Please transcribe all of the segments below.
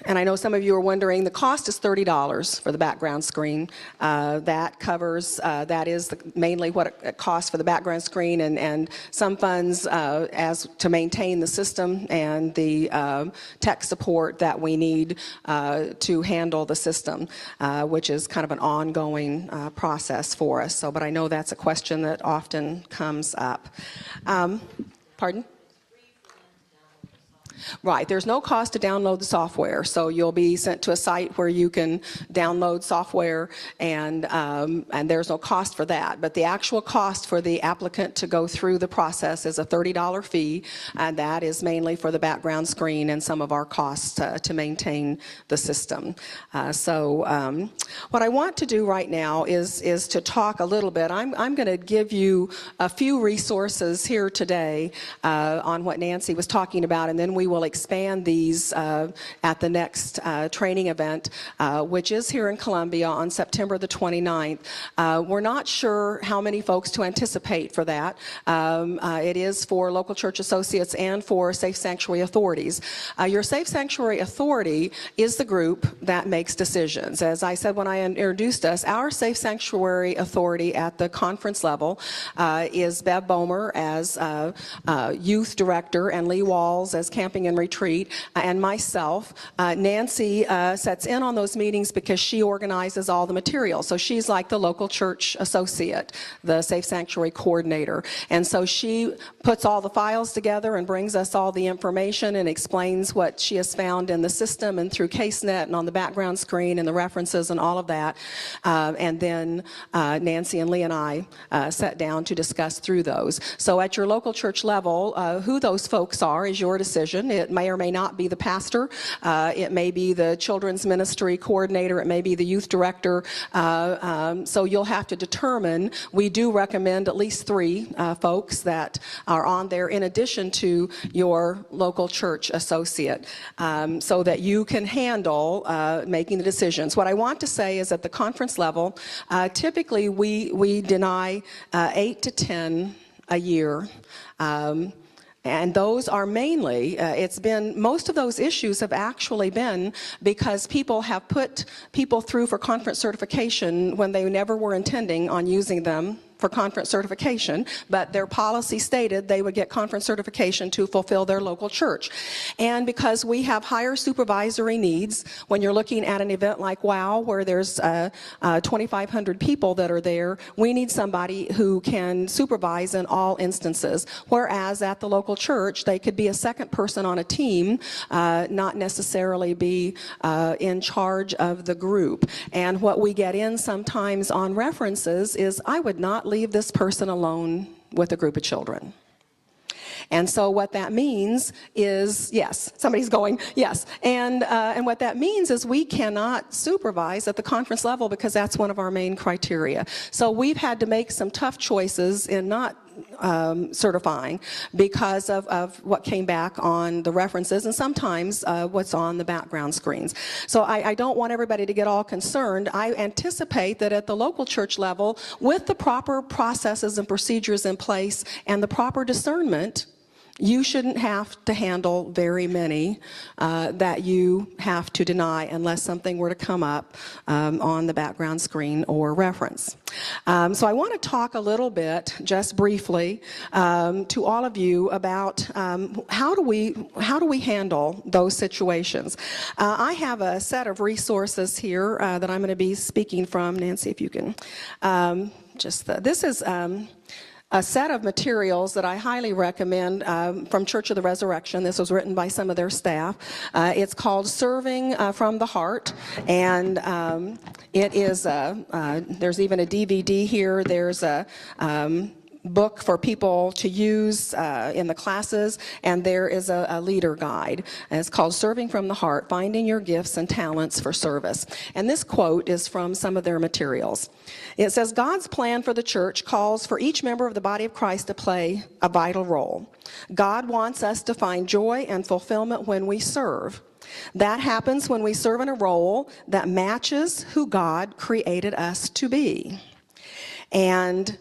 And I know some of you are wondering, the cost is $30 for the background screen. That covers, that is mainly what it costs for the background screen, and some funds as to maintain the system and the tech support that we need to handle the system, which is kind of an ongoing process for us. So, but I know that's a question that often comes up. Pardon? Right, there's no cost to download the software, so you'll be sent to a site where you can download software, and there's no cost for that. But the actual cost for the applicant to go through the process is a $30 fee, and that is mainly for the background screen and some of our costs to maintain the system. What I want to do right now is to talk a little bit. I'm going to give you a few resources here today on what Nancy was talking about, and then we will expand these at the next training event, which is here in Columbia on September the 29th. We're not sure how many folks to anticipate for that. It is for local church associates and for Safe Sanctuary authorities. Your Safe Sanctuary Authority is the group that makes decisions. As I said when I introduced us, our Safe Sanctuary Authority at the conference level is Bev Bomer as youth director and Lee Walls as camping and retreat, and myself. Nancy sets in on those meetings because she organizes all the material. So she's like the local church associate, the Safe Sanctuary coordinator. And so she puts all the files together and brings us all the information and explains what she has found in the system and through CaseNet and on the background screen and the references and all of that. And then Nancy and Lee and I sat down to discuss through those. So at your local church level, who those folks are is your decision. It may or may not be the pastor. It may be the children's ministry coordinator. It may be the youth director. So you'll have to determine. We do recommend at least 3 folks that are on there in addition to your local church associate, so that you can handle making the decisions. What I want to say is at the conference level, typically we deny 8 to 10 a year. And those are mainly, most of those issues have actually been because people have put people through for conference certification when they never were intending on using them for conference certification, but their policy stated they would get conference certification to fulfill their local church. And because we have higher supervisory needs, when you're looking at an event like WOW, where there's 2,500 people that are there, we need somebody who can supervise in all instances. Whereas at the local church, they could be a second person on a team, not necessarily be in charge of the group. And what we get in sometimes on references is, I would not leave this person alone with a group of children. And so what that means is, yes, somebody's going, yes. And what that means is we cannot supervise at the conference level because that's one of our main criteria. So we've had to make some tough choices in not certifying because of what came back on the references and sometimes what's on the background screens. So I don't want everybody to get all concerned. I anticipate that at the local church level, with the proper processes and procedures in place and the proper discernment, you shouldn't have to handle very many that you have to deny unless something were to come up on the background screen or reference. So I want to talk a little bit, just briefly, to all of you about how do we handle those situations. I have a set of resources here that I'm going to be speaking from. Nancy, if you can this is a set of materials that I highly recommend from Church of the Resurrection. This was written by some of their staff. It's called Serving from the Heart, and it is, there's even a DVD here. There's a book for people to use in the classes, and there is a leader guide. And it's called Serving from the Heart, Finding Your Gifts and Talents for Service. And this quote is from some of their materials. It says, God's plan for the church calls for each member of the body of Christ to play a vital role. God wants us to find joy and fulfillment when we serve. That happens when we serve in a role that matches who God created us to be. And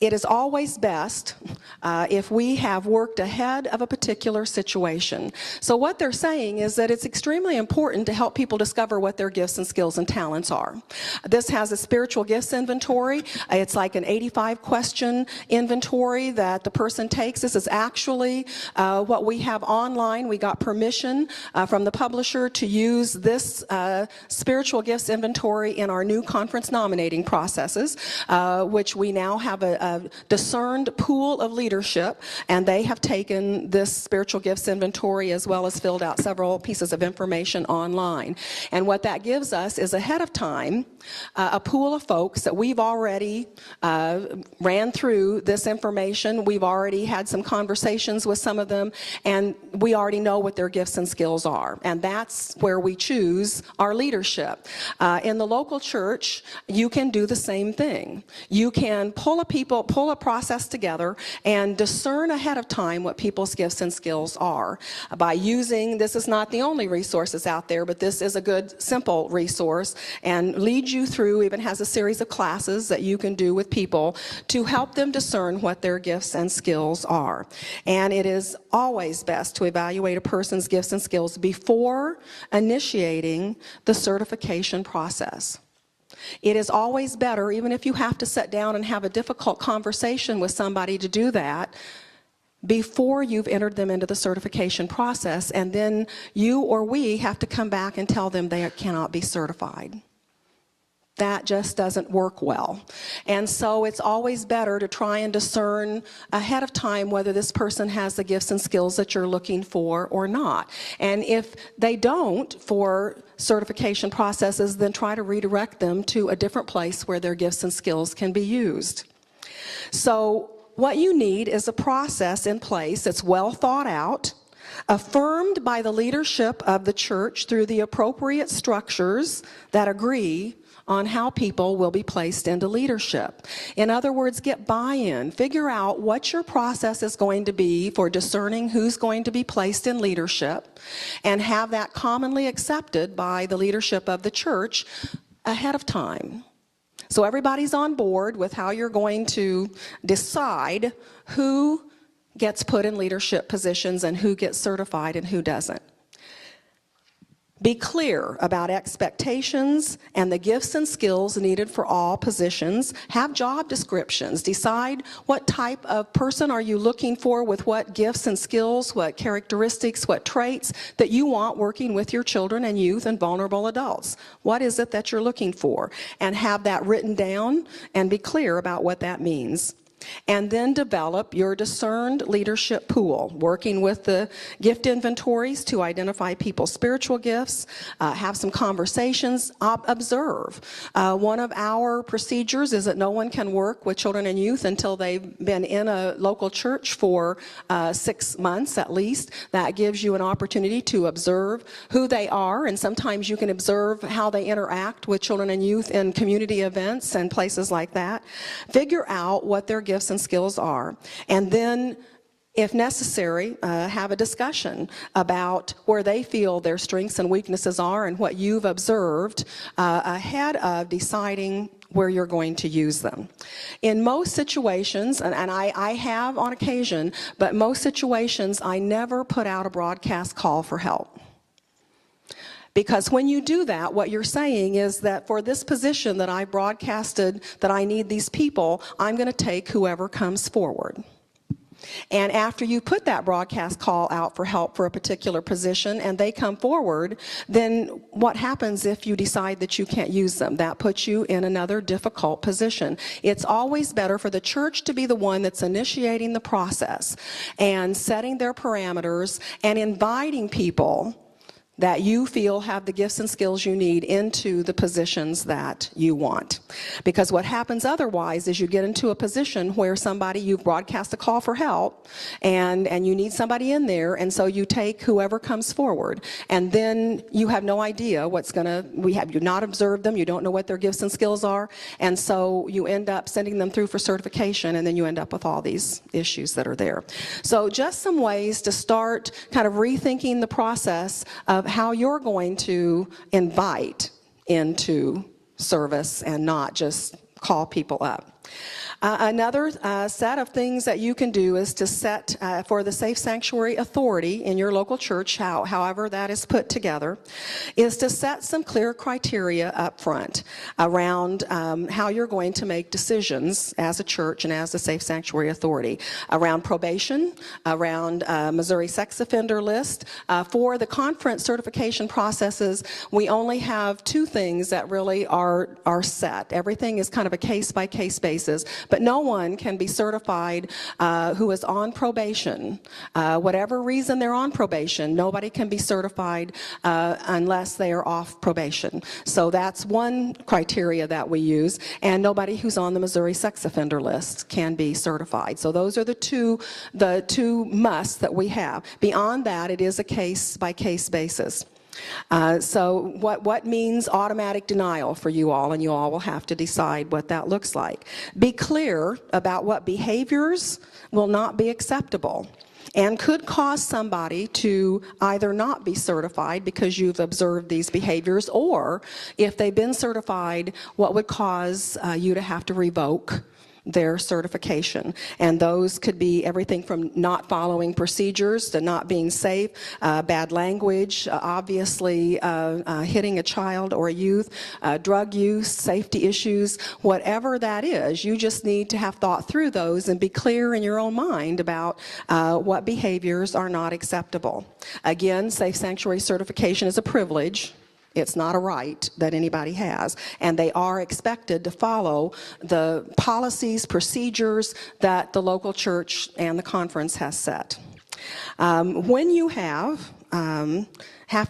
It is always best if we have worked ahead of a particular situation. So what they're saying is that it's extremely important to help people discover what their gifts and skills and talents are. This has a spiritual gifts inventory. It's like an 85-question inventory that the person takes. This is actually what we have online. We got permission from the publisher to use this spiritual gifts inventory in our new conference nominating processes, which we now have a discerned pool of leadership, and they have taken this spiritual gifts inventory as well as filled out several pieces of information online. And what that gives us is ahead of time a pool of folks that we've already ran through this information. We've already had some conversations with some of them, and we already know what their gifts and skills are. And that's where we choose our leadership. In the local church, you can do the same thing. You can pull a process together and discern ahead of time what people's gifts and skills are by using, this is not the only resources out there, but this is a good, simple resource, and leads you through, even has a series of classes that you can do with people to help them discern what their gifts and skills are. And it is always best to evaluate a person's gifts and skills before initiating the certification process. It is always better, even if you have to sit down and have a difficult conversation with somebody to do that, before you've entered them into the certification process, and then you or we have to come back and tell them they cannot be certified. That just doesn't work well. And so it's always better to try and discern ahead of time whether this person has the gifts and skills that you're looking for or not. And if they don't for certification processes, then try to redirect them to a different place where their gifts and skills can be used. So what you need is a process in place that's well thought out, affirmed by the leadership of the church through the appropriate structures that agree on how people will be placed into leadership. In other words, get buy-in. Figure out what your process is going to be for discerning who's going to be placed in leadership, and have that commonly accepted by the leadership of the church ahead of time. So everybody's on board with how you're going to decide who gets put in leadership positions and who gets certified and who doesn't. Be clear about expectations and the gifts and skills needed for all positions. Have job descriptions. Decide what type of person are you looking for, with what gifts and skills, what characteristics, what traits that you want working with your children and youth and vulnerable adults. What is it that you're looking for? And have that written down and be clear about what that means. And then develop your discerned leadership pool, working with the gift inventories to identify people's spiritual gifts, have some conversations, observe. One of our procedures is that no one can work with children and youth until they've been in a local church for 6 months at least. That gives you an opportunity to observe who they are, and sometimes you can observe how they interact with children and youth in community events and places like that. Figure out what their gifts and skills are, and then, if necessary, have a discussion about where they feel their strengths and weaknesses are and what you've observed ahead of deciding where you're going to use them. In most situations, and I have on occasion, but most situations I never put out a broadcast call for help. Because when you do that, what you're saying is that for this position that I broadcasted, that I need these people, I'm going to take whoever comes forward. And after you put that broadcast call out for help for a particular position and they come forward, then what happens if you decide that you can't use them? That puts you in another difficult position. It's always better for the church to be the one that's initiating the process and setting their parameters and inviting people that you feel have the gifts and skills you need into the positions that you want. Because what happens otherwise is you get into a position where you've broadcast a call for help, and you need somebody in there, and so you take whoever comes forward, and then you have no idea you've not observed them, you don't know what their gifts and skills are, and so you end up sending them through for certification, and then you end up with all these issues that are there. So just some ways to start kind of rethinking the process of how you're going to invite into service and not just call people up. Another set of things that you can do is to set for the Safe Sanctuary Authority in your local church, however that is put together, is to set some clear criteria up front around how you're going to make decisions as a church and as the Safe Sanctuary Authority, around probation, around Missouri sex offender list. For the conference certification processes, we only have two things that really are set. Everything is kind of a case-by-case basis, but no one can be certified who is on probation. Whatever reason they're on probation, nobody can be certified unless they are off probation. So that's one criteria that we use, and nobody who's on the Missouri sex offender list can be certified. So those are the two musts that we have. Beyond that, it is a case-by-case basis. So what means automatic denial for you all, and you all will have to decide what that looks like. Be clear about what behaviors will not be acceptable and could cause somebody to either not be certified because you've observed these behaviors, or if they've been certified, what would cause you to have to revoke their certification. And those could be everything from not following procedures to not being safe, bad language, obviously hitting a child or a youth, drug use, safety issues, whatever that is. You just need to have thought through those and be clear in your own mind about what behaviors are not acceptable. Again, Safe Sanctuary certification is a privilege. It's not a right that anybody has, and they are expected to follow the policies, procedures that the local church and the conference has set. When you have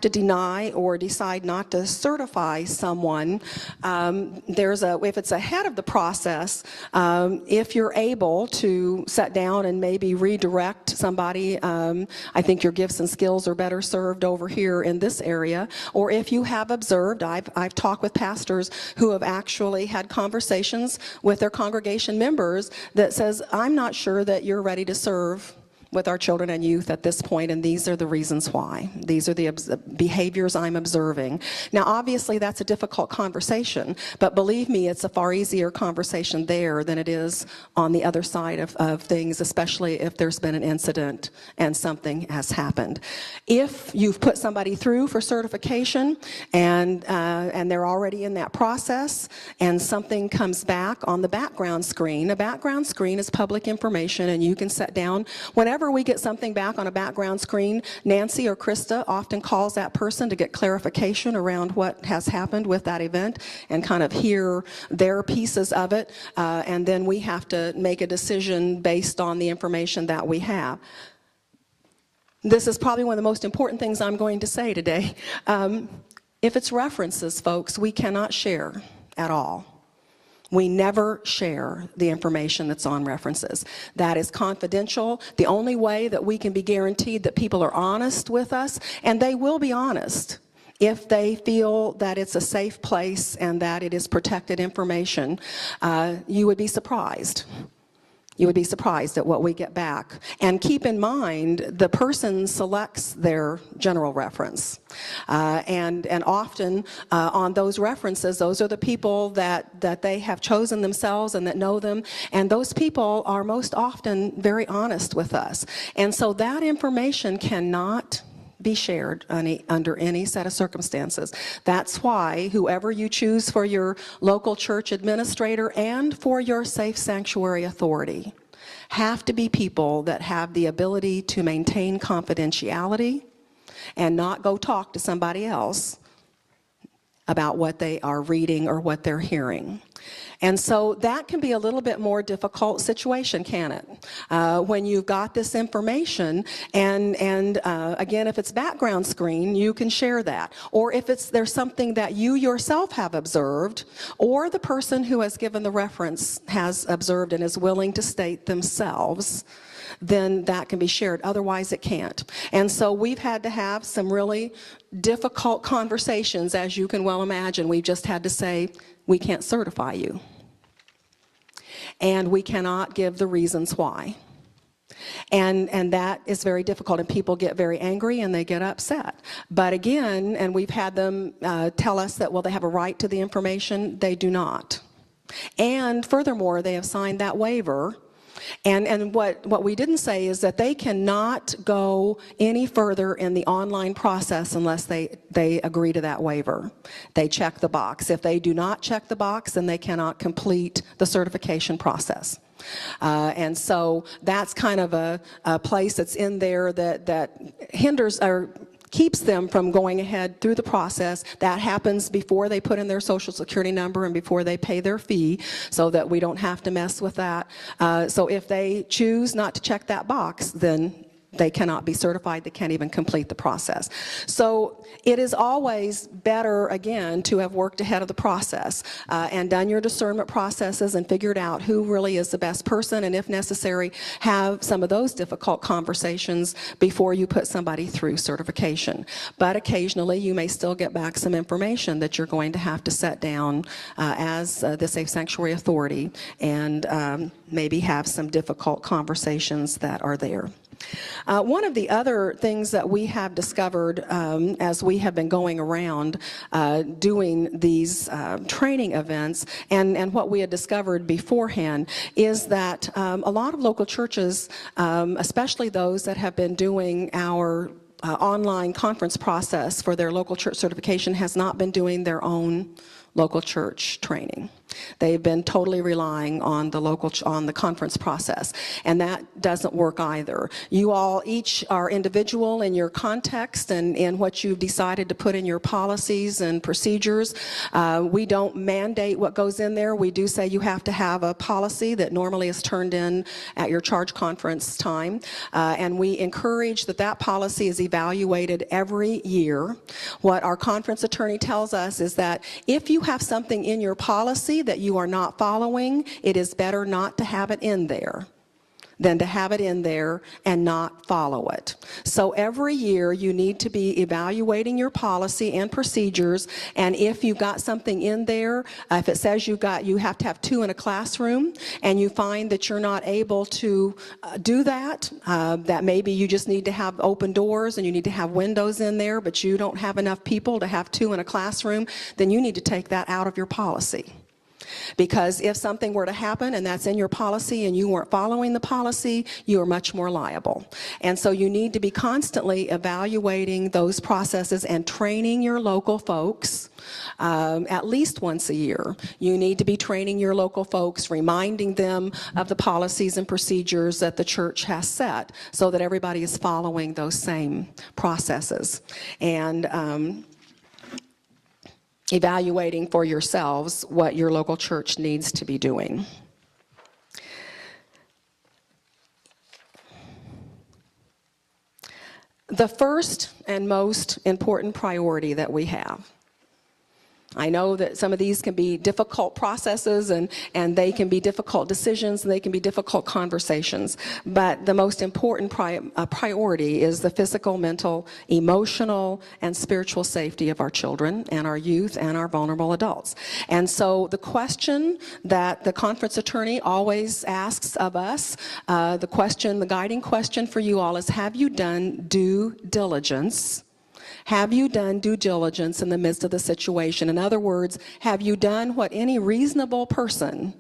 to deny or decide not to certify someone, if it's ahead of the process, if you're able to sit down and maybe redirect somebody, I think your gifts and skills are better served over here in this area. Or if you have observed, I've talked with pastors who have actually had conversations with their congregation members that says, I'm not sure that you're ready to serve with our children and youth at this point, and these are the reasons why. These are the behaviors I'm observing. Now, obviously, that's a difficult conversation, but believe me, it's a far easier conversation there than it is on the other side of things, especially if there's been an incident and something has happened. If you've put somebody through for certification and they're already in that process and something comes back on the background screen, a background screen is public information, and you can sit down whenever we get something back on a background screen. Nancy or Krista often calls that person to get clarification around what has happened with that event and kind of hear their pieces of it, and then we have to make a decision based on the information that we have. This is probably one of the most important things I'm going to say today. If it's references, folks, we cannot share at all. We never share the information that's on references. That is confidential. The only way that we can be guaranteed that people are honest with us, and they will be honest if they feel that it's a safe place and that it is protected information, you would be surprised. You would be surprised at what we get back. And keep in mind, the person selects their general reference. And often on those references, those are the people that they have chosen themselves and that know them. And those people are most often very honest with us. And so that information cannot be shared under any set of circumstances. That's why whoever you choose for your local church administrator and for your Safe Sanctuary Authority have to be people that have the ability to maintain confidentiality and not go talk to somebody else about what they are reading or what they're hearing. And so that can be a little bit more difficult situation, can it? When you've got this information, and again, if it's background screen, you can share that. Or if there's something that you yourself have observed, or the person who has given the reference has observed and is willing to state themselves, then that can be shared. Otherwise, it can't. And so we've had to have some really difficult conversations, as you can well imagine. We've just had to say, we can't certify you. And we cannot give the reasons why. And that is very difficult, and people get very angry and they get upset. But again, and we've had them tell us that, well, they have a right to the information. They do not. And furthermore, they have signed that waiver. And what we didn't say is that they cannot go any further in the online process unless they agree to that waiver. They check the box. If they do not check the box, then they cannot complete the certification process. And so that's kind of a place that's in there that hinders or keeps them from going ahead through the process. That happens before they put in their Social Security number and before they pay their fee, so that we don't have to mess with that. So if they choose not to check that box, then they cannot be certified. They can't even complete the process. So it is always better, again, to have worked ahead of the process and done your discernment processes and figured out who really is the best person, and if necessary, have some of those difficult conversations before you put somebody through certification. But occasionally you may still get back some information that you're going to have to set down as the Safe Sanctuary Authority and maybe have some difficult conversations that are there. One of the other things that we have discovered as we have been going around doing these training events, and what we had discovered beforehand, is that a lot of local churches, especially those that have been doing our online conference process for their local church certification, has not been doing their own local church training. They've been totally relying on the conference process, and that doesn't work either. You all each are individual in your context and in what you've decided to put in your policies and procedures. We don't mandate what goes in there. We do say you have to have a policy that normally is turned in at your charge conference time, and we encourage that policy is evaluated every year. What our conference attorney tells us is that if you have something in your policy that you are not following, it is better not to have it in there than to have it in there and not follow it. So every year you need to be evaluating your policy and procedures, and if you've got something in there, if it says you have to have 2 in a classroom, and you find that you're not able to do that, that maybe you just need to have open doors and you need to have windows in there, but you don't have enough people to have 2 in a classroom, then you need to take that out of your policy. Because if something were to happen and that's in your policy and you weren't following the policy, you are much more liable. And so you need to be constantly evaluating those processes and training your local folks at least once a year. You need to be training your local folks, reminding them of the policies and procedures that the church has set so that everybody is following those same processes. And evaluating for yourselves what your local church needs to be doing. The first and most important priority that we have, I know that some of these can be difficult processes and they can be difficult decisions and they can be difficult conversations, but the most important priority is the physical, mental, emotional, and spiritual safety of our children and our youth and our vulnerable adults. And so the question that the conference attorney always asks of us, the guiding question for you all is, have you done due diligence? Have you done due diligence in the midst of the situation? In other words, have you done what any reasonable person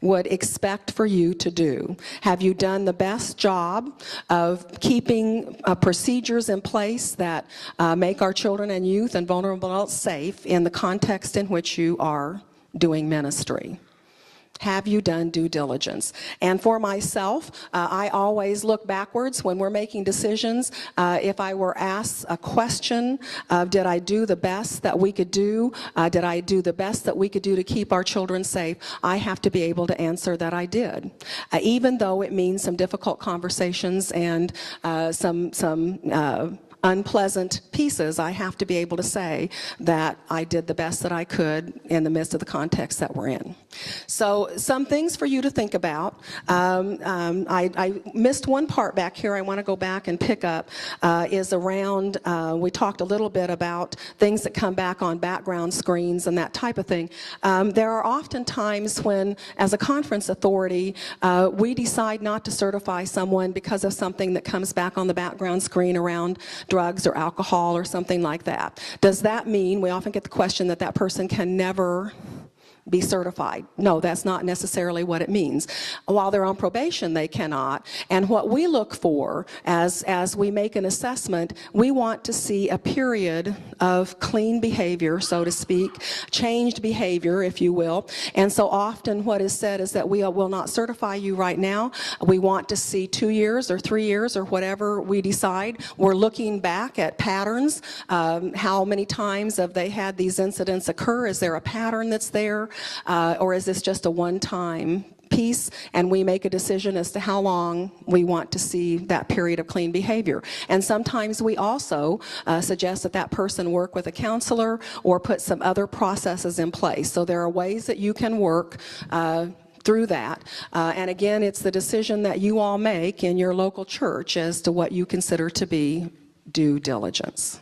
would expect for you to do? Have you done the best job of keeping procedures in place that make our children and youth and vulnerable adults safe in the context in which you are doing ministry? Have you done due diligence? And for myself, I always look backwards when we're making decisions. If I were asked a question of did I do the best that we could do, did I do the best that we could do to keep our children safe, I have to be able to answer that I did. Even though it means some difficult conversations and some unpleasant pieces, I have to be able to say that I did the best that I could in the midst of the context that we're in. So some things for you to think about. I missed one part back here I want to go back and pick up, is around, we talked a little bit about things that come back on background screens and that type of thing. There are often times when, as a conference authority, we decide not to certify someone because of something that comes back on the background screen around drugs or alcohol or something like that. Does that mean, we often get the question, that that person can never be certified. No, that's not necessarily what it means. While they're on probation, they cannot. And what we look for as we make an assessment, we want to see a period of clean behavior, so to speak, changed behavior, if you will. And so often what is said is that we will not certify you right now. We want to see 2 years or 3 years or whatever we decide. We're looking back at patterns. How many times have they had these incidents occur? Is there a pattern that's there? Or is this just a one-time piece? And we make a decision as to how long we want to see that period of clean behavior. And sometimes we also suggest that that person work with a counselor or put some other processes in place. So there are ways that you can work through that. And again, it's the decision that you all make in your local church as to what you consider to be due diligence.